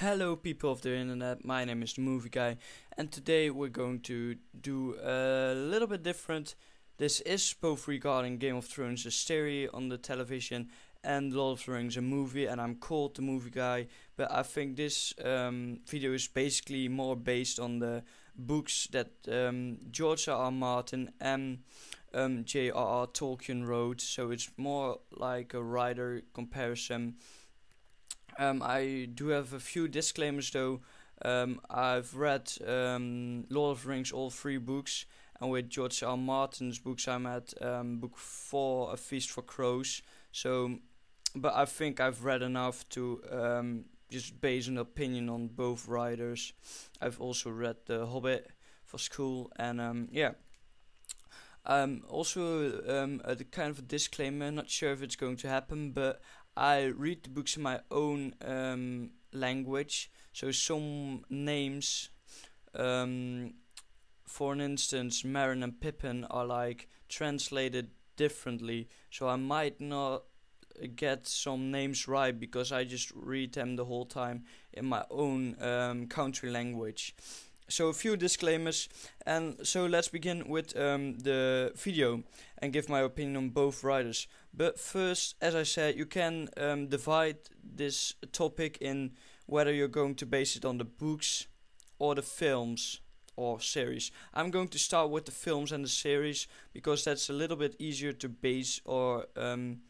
Hello people of the internet, my name is the Movie Guy, and today we're going to do a little bit different. This is both regarding Game of Thrones, a series on the television, and Lord of the Rings, a movie, and I'm called the Movie Guy, but I think this video is basically more based on the books that George R. R. Martin and JRR Tolkien wrote, so it's more like a writer comparison. I do have a few disclaimers though. I've read Lord of the Rings, all three books, and with George R. R. Martin's books I'm at book 4, A Feast for Crows. So, but I think I've read enough to just base an opinion on both writers. I've also read The Hobbit for school, and yeah. Also, a kind of a disclaimer, not sure if it's going to happen, but I read the books in my own language, so some names, for an instance, Meryn and Pippin are like translated differently, so I might not get some names right because I just read them the whole time in my own country language. So a few disclaimers, and so let's begin with the video and give my opinion on both writers. But first, as I said, you can divide this topic in whether you're going to base it on the books or the films or series. I'm going to start with the films and the series because that's a little bit easier to base, or I'm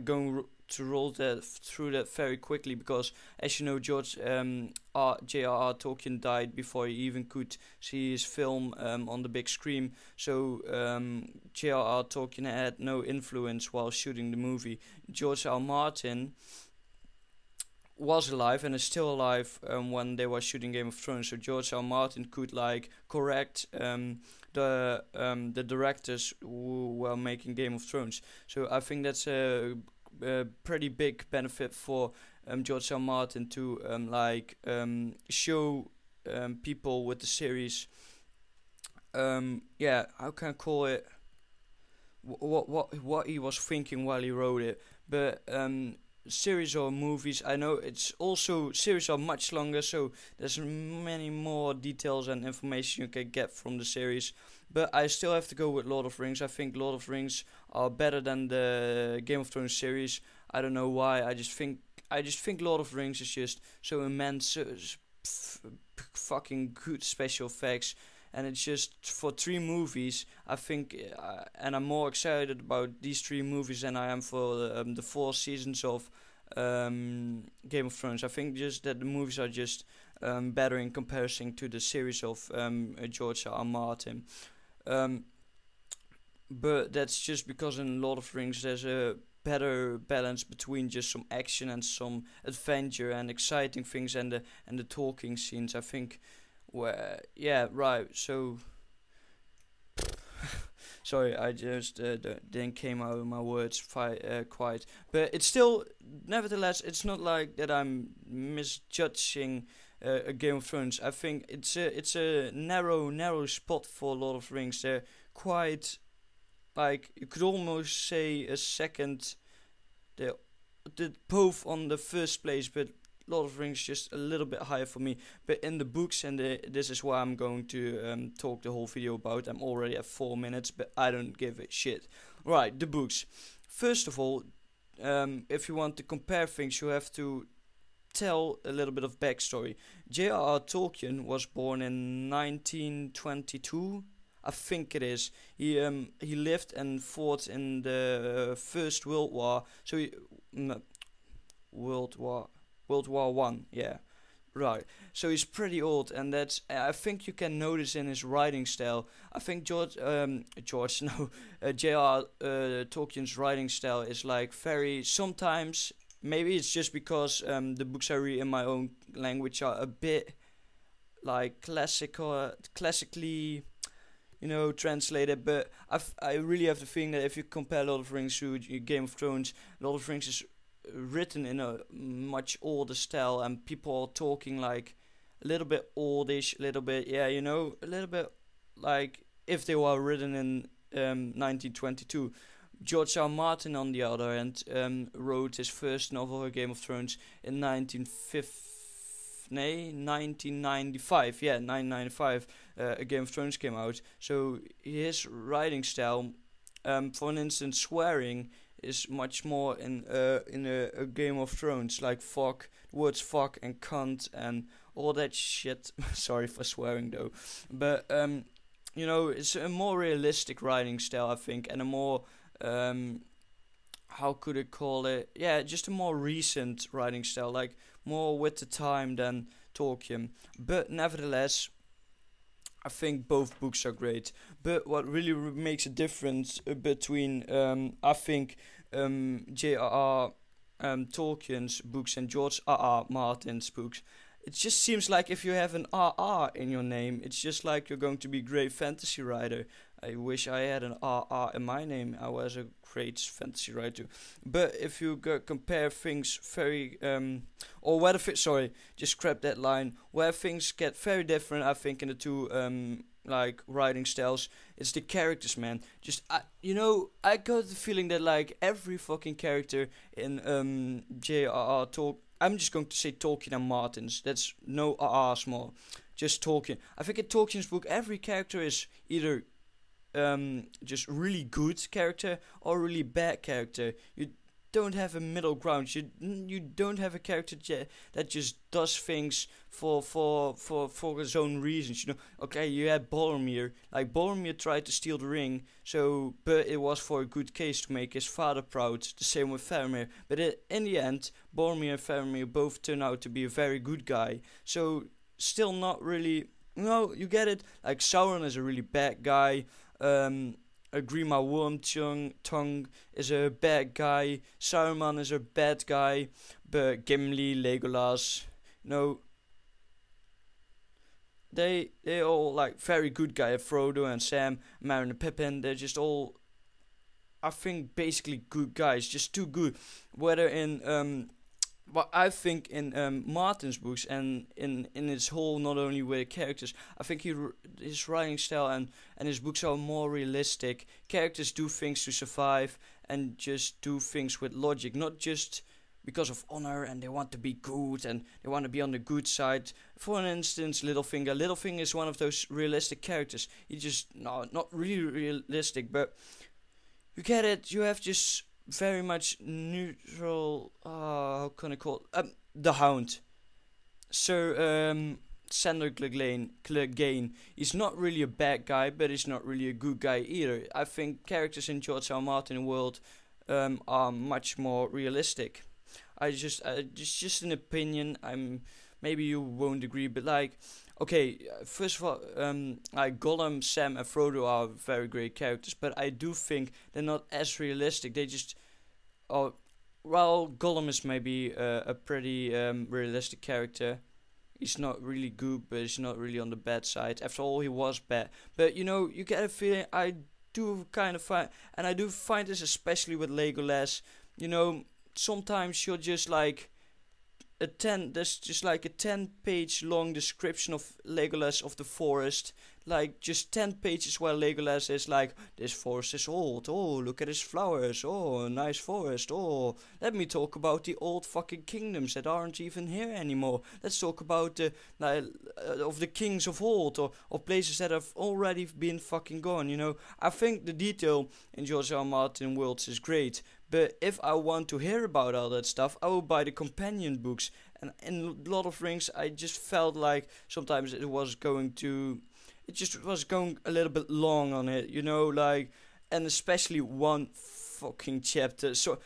going to roll through that very quickly because, as you know, JRR Tolkien died before he even could see his film on the big screen. So JRR Tolkien had no influence while shooting the movie. George R. R. Martin was alive and is still alive when they were shooting Game of Thrones. So George R. R. Martin could like correct the directors who were making Game of Thrones. So I think that's a pretty big benefit for George R. R. Martin to show people with the series. Yeah, how can I call it? What he was thinking while he wrote it. But series or movies, I know it's also series are much longer, so there's many more details and information you can get from the series. But I still have to go with Lord of the Rings. I think Lord of the Rings are better than the Game of Thrones series. I don't know why. I just think Lord of the Rings is just so immense, fucking good special effects, and it's just for 3 movies. I think, and I'm more excited about these 3 movies than I am for the 4 seasons of Game of Thrones. I think just that the movies are just better in comparison to the series of George R. R. Martin. But that's just because in Lord of the Rings there's a better balance between just some action and some adventure and exciting things, and the talking scenes. I think, yeah, right. So sorry, I just didn't came out of my words quite. But it's still, nevertheless, it's not like that I'm misjudging a Game of Thrones. I think it's a narrow spot for Lord of the Rings. They're quite, like, you could almost say a second. They're both on the first place, but Lord of the Rings just a little bit higher for me. But in the books, and this is why I'm going to talk the whole video about. I'm already at 4 minutes, but I don't give a shit. Right, the books. First of all, if you want to compare things, you have to tell a little bit of backstory. JRR Tolkien was born in 1922, I think it is. He lived and fought in the First World War. So World War One, yeah, right. So he's pretty old, and that's, I think you can notice in his writing style. I think J.R.R. Tolkien's writing style is like very, sometimes, maybe it's just because the books I read in my own language are a bit like classically, translated. But I really have the feeling that if you compare Lord of the Rings to Game of Thrones, Lord of the Rings is written in a much older style, and people are talking like a little bit oldish, a little bit, a little bit like if they were written in 1922. George R. R. Martin, on the other hand, wrote his first novel, Game of Thrones, in nay, 1995. Yeah, 1995. A Game of Thrones came out. So his writing style, for instance, swearing is much more in a Game of Thrones, like fuck, words fuck and cunt and all that shit. Sorry for swearing though, but you know, it's a more realistic writing style, I think, and a more how could I call it? Yeah, just a more recent writing style, like more with the time than Tolkien. But nevertheless, I think both books are great. But what really makes a difference between, I think, JRR Tolkien's books and George R.R. Martin's books, it just seems like if you have an RR in your name, it's just like you're going to be a great fantasy writer. I wish I had an RR in my name. I was a great fantasy writer. But if you compare things very, or whether, sorry, just scrap that line. Where things get very different, I think, in the two, like, writing styles, it's the characters, man. Just, I got the feeling that, like, every fucking character in, J.R.R. Tolkien, I'm just going to say Tolkien and Martin's. That's no R small. Just Tolkien. I think in Tolkien's book, every character is either just really good character or really bad character. You don't have a middle ground. You don't have a character that just does things for his own reasons. You know, okay, you had Boromir. Like Boromir tried to steal the ring, but it was for a good case to make his father proud. The same with Faramir. But in the end, Boromir and Faramir both turn out to be a very good guy. So still not really. No, you get it. Like Sauron is a really bad guy. Grima Wormtongue is a bad guy. Saruman is a bad guy. But Gimli, Legolas, they all like very good guys. Frodo and Sam, Merry and Pippin, they're just all, I think, basically good guys. Just too good. Whether in what I think in Martin's books and in his whole, not only with characters, I think his writing style and his books are more realistic. Characters do things to survive and just do things with logic, not just because of honor and they want to be good and they want to be on the good side. For instance, Littlefinger. Littlefinger is one of those realistic characters. He just, no, not really realistic, but you get it. You have just very much neutral, how can I call it? The Hound. Sir Sandor Clegane. He's not really a bad guy, but he's not really a good guy either. I think characters in George R. R. Martin world are much more realistic. Just an opinion. Maybe you won't agree, but like, okay, first of all, like Gollum, Sam, and Frodo are very great characters, but I do think they're not as realistic. They just, Gollum is maybe a pretty realistic character. He's not really good, but he's not really on the bad side. After all, he was bad. But you get a feeling. I do kind of find, and I do find this especially with Legolas. Sometimes you're just like. There's just like a 10-page long description of Legolas of the forest, like just 10 pages where Legolas is like, this forest is old, oh look at its flowers, oh nice forest, oh let me talk about the old fucking kingdoms that aren't even here anymore, let's talk about the of the kings of old, or places that have already been fucking gone. I think the detail in George R. R. Martin worlds is great. But if I want to hear about all that stuff, I will buy the companion books. And in Lord of the Rings, I just felt like sometimes it was going a little bit long on it, and especially one fucking chapter. So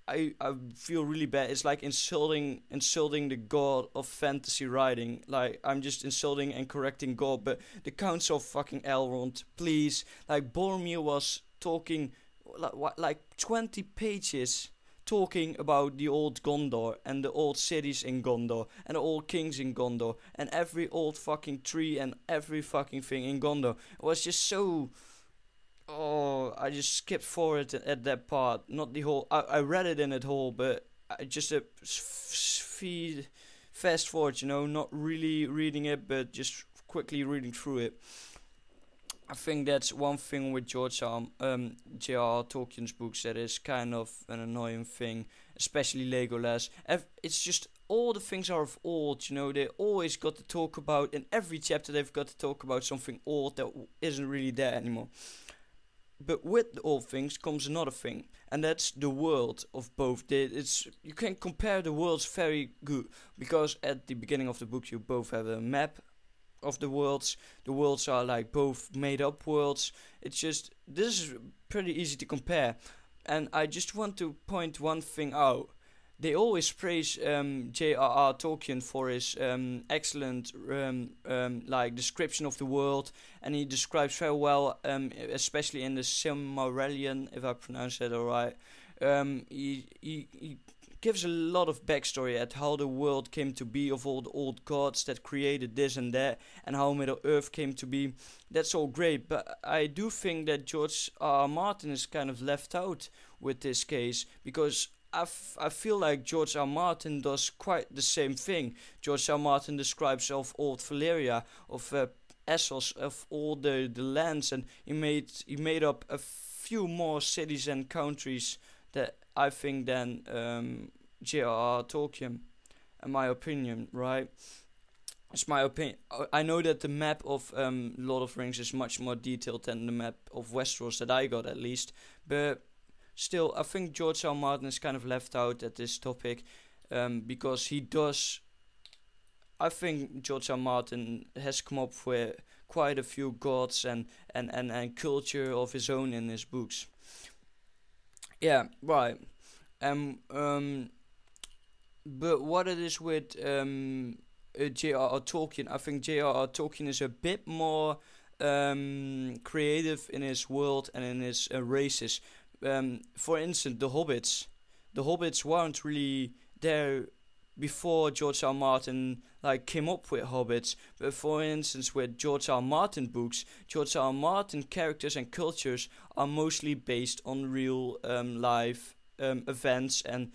I feel really bad. It's like insulting the god of fantasy writing. Like, I'm just insulting and correcting God, but the Council of fucking Elrond, please. Like, Boromir was talking like 20 pages talking about the old Gondor and the old cities in Gondor and the old kings in Gondor and every old fucking tree and every fucking thing in Gondor. It was just so... I just skipped forward at that part. Not the whole... I read it in it whole, but I just fast forward, not really reading it, but just quickly reading through it. I think that's one thing with J.R.R. Tolkien's books that is kind of an annoying thing, especially Legolas. It's just all the things are of old, you know. They always got to talk about in every chapter. They've got to talk about something old that isn't really there anymore. But with the old things comes another thing, and that's the world of both. You can compare the worlds very good, because at the beginning of the book you both have a map of the worlds. The worlds are like both made up worlds. It's just, this is pretty easy to compare. And I just want to point one thing out. They always praise J.R.R. Tolkien for his excellent like description of the world, and he describes very well, especially in the Silmarillion, if I pronounce that alright. He gives a lot of backstory at how the world came to be, of all the old gods that created this and that, and how Middle Earth came to be. That's all great, but I do think that George R. R. Martin is kind of left out with this case, because I feel like George R. Martin does quite the same thing. George R. Martin describes of old Valyria, of Essos, of all the lands, and he made up a few more cities and countries that I think than J.R.R. Tolkien, in my opinion, right? It's my opinion. I know that the map of Lord of the Rings is much more detailed than the map of Westeros that I got, at least, but still, I think George R. R. Martin is kind of left out at this topic, because he does. I think George R. R. Martin has come up with quite a few gods and culture of his own in his books. Yeah, right. But what it is with J.R.R. Tolkien, I think J.R.R. Tolkien is a bit more creative in his world and in his races. For instance, the Hobbits. The Hobbits weren't really there before George R. R. Martin like came up with Hobbits. But for instance, with George R. R. Martin books, George R. R. Martin characters and cultures are mostly based on real life events and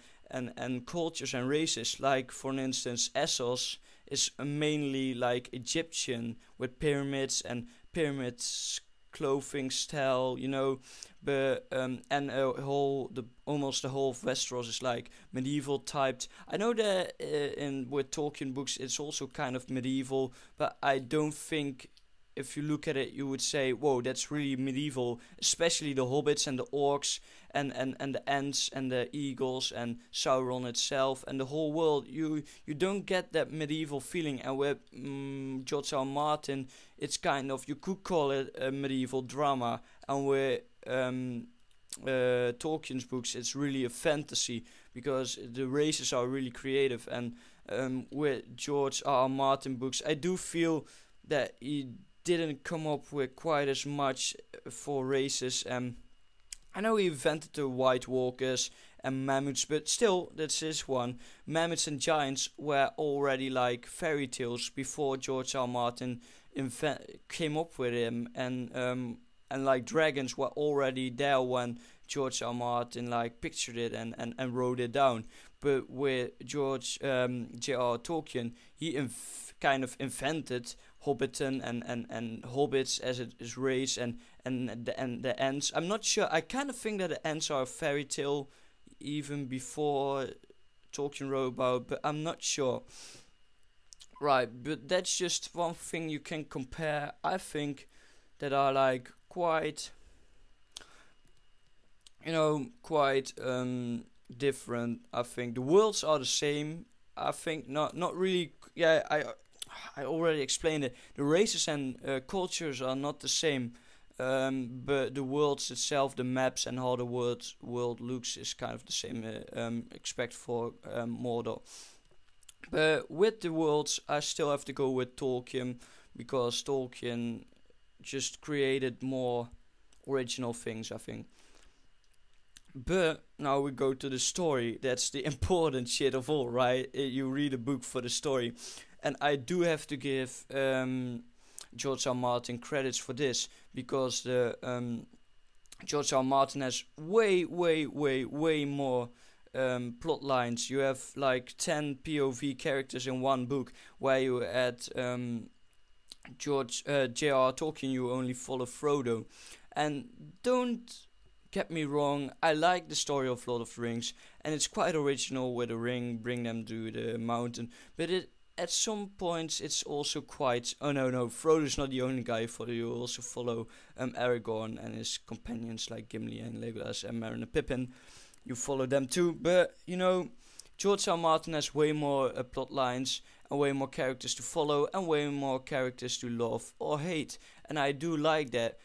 cultures and races. Like for instance, Essos is mainly like Egyptian, with pyramids and pyramids clothing style, you know, but and almost the whole of Westeros is like medieval typed. I know that with Tolkien books it's also kind of medieval, but I don't think if you look at it you would say, whoa, that's really medieval, especially the hobbits and the orcs and the ents and the eagles and Sauron itself and the whole world. You don't get that medieval feeling. And with George R. R. Martin, it's kind of, you could call it a medieval drama, and with Tolkien's books it's really a fantasy, because the races are really creative. And with George R. R. Martin books, I do feel that he didn't come up with quite as much for races. I know he invented the White Walkers and mammoths, but still, that's his one. Mammoths and giants were already like fairy tales before George R. R. Martin came up with him, and like dragons were already there when George R. R. Martin like pictured it and wrote it down. But with J.R.R. Tolkien, he kind of invented Hobbiton and hobbits as it is raised, and the ents. I'm not sure. I kind of think that the ents are a fairy tale even before Tolkien wrote about, but I'm not sure. Right, but that's just one thing you can compare. I think that are like quite, quite different. I think the worlds are the same. I think not really. Yeah, I already explained it. The races and cultures are not the same, but the worlds itself, the maps and how the world looks is kind of the same. Except for Mordor. But with the worlds, I still have to go with Tolkien, because Tolkien just created more original things, I think. But now we go to the story. That's the important shit of all, right? You read a book for the story. And I do have to give George R. R. Martin credits for this, because George R. R. Martin has way more plot lines. You have like 10 POV characters in one book, where you add JRR Tolkien, you only follow Frodo. And don't get me wrong, I like the story of Lord of the Rings, and it's quite original with a ring, bring them to the mountain. But at some points it's also quite, oh no, Frodo's not the only guy you follow. You also follow Aragorn and his companions like Gimli and Legolas and Merry and Pippin. You follow them too, but George R. Martin has way more plot lines and way more characters to follow and way more characters to love or hate, and I do like that.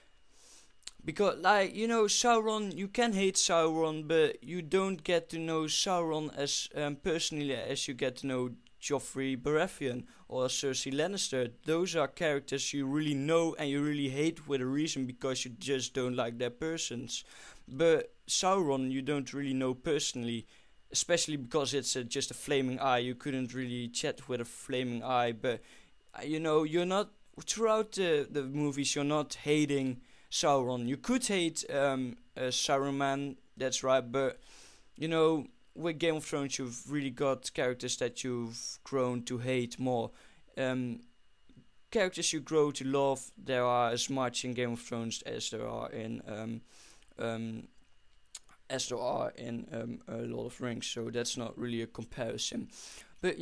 Because, Sauron, you can hate Sauron, but you don't get to know Sauron as personally as you get to know Joffrey Baratheon or Cersei Lannister. Those are characters you really know and you really hate with a reason because you just don't like their persons. But Sauron you don't really know personally, especially because it's just a flaming eye. You couldn't really chat with a flaming eye, but you're not, throughout the movies, you're not hating Sauron. You could hate Saruman, that's right, but with Game of Thrones you've really got characters that you've grown to hate more. Characters you grow to love, there are as much in Game of Thrones as there are in Lord of the Rings, so that's not really a comparison. But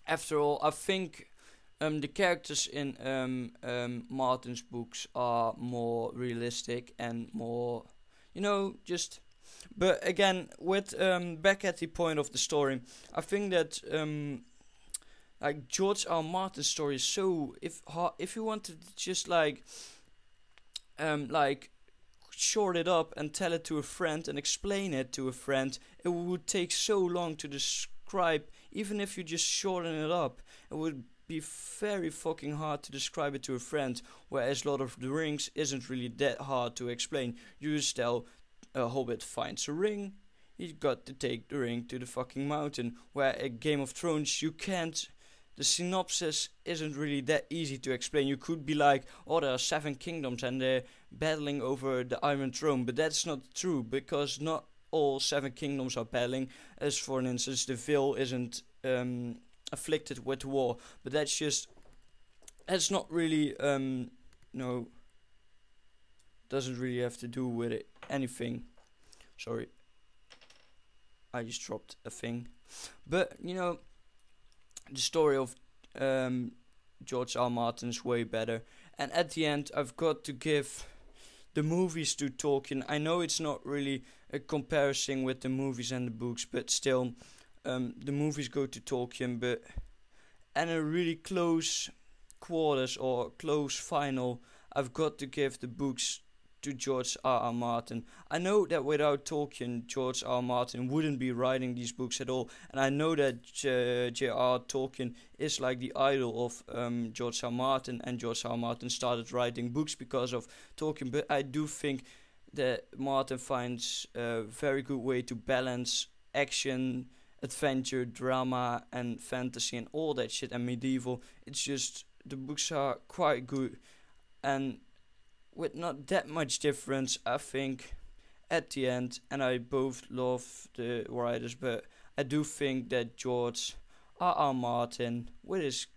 after all, I think the characters in Martin's books are more realistic and more, just. But again, with back at the point of the story, I think that like George R. Martin's story is so, if you wanted to just like short it up and tell it to a friend and explain it to a friend, it would take so long to describe. Even if you just shorten it up, it would be very fucking hard to describe it to a friend. Whereas Lord of the Rings isn't really that hard to explain. You just tell a hobbit finds a ring, he's got to take the ring to the fucking mountain. Where a Game of Thrones you can't. The synopsis isn't really that easy to explain. You could be like, oh, there are 7 kingdoms and they're battling over the Iron Throne, but that's not true because not all 7 kingdoms are battling. As for instance, the Vale isn't afflicted with war, but that's not really doesn't really have to do with it anything. Sorry, I just dropped a thing. But the story of George R. Martin's way better. And at the end, I've got to give the movies to Tolkien. I know it's not really a comparison with the movies and the books, but still, the movies go to Tolkien. But and a really close quarters or close final, I've got to give the books to George R. R. Martin. I know that without Tolkien, George R. R. Martin wouldn't be writing these books at all, and I know that J.R.R. Tolkien is like the idol of George R. R. Martin, and George R. R. Martin started writing books because of Tolkien. But I do think that Martin finds a very good way to balance action, adventure, drama, and fantasy, and all that shit, and medieval. It's just the books are quite good, and with not that much difference, I think, at the end, and I both love the writers, but I do think that George R. R. Martin, with his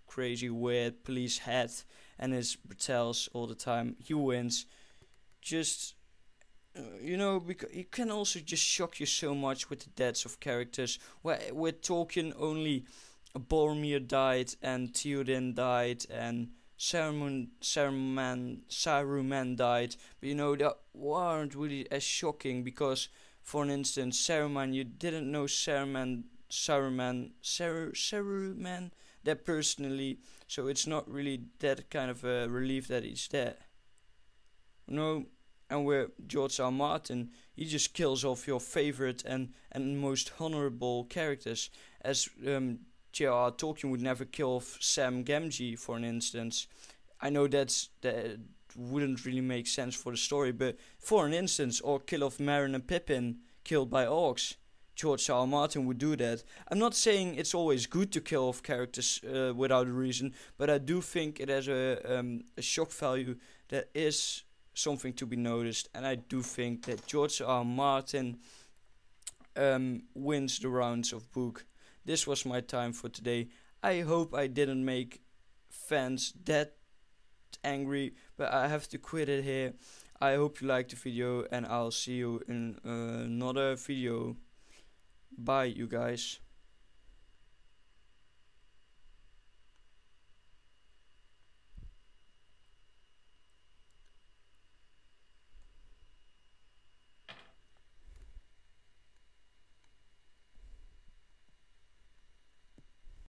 crazy weird police hat and his battles all the time, he wins. Just, because he can also just shock you so much with the deaths of characters. Where with Tolkien, only Boromir died, and Theoden died, and Saruman died, but that weren't really as shocking because, for instance, Saruman, you didn't know Saruman that personally, so it's not really that kind of a relief that he's dead. And with George R. Martin, he just kills off your favorite and most honorable characters, as J.R.R. Tolkien would never kill off Sam Gamgee, for an instance. I know that wouldn't really make sense for the story, but for an instance, or kill off Merry and Pippin killed by orcs. George R. R. Martin would do that. I'm not saying it's always good to kill off characters without a reason, but I do think it has a shock value that is something to be noticed, and I do think that George R. R. Martin wins the rounds of book. This was my time for today. I hope I didn't make fans that angry, but I have to quit it here. I hope you liked the video, and I'll see you in another video. Bye, you guys.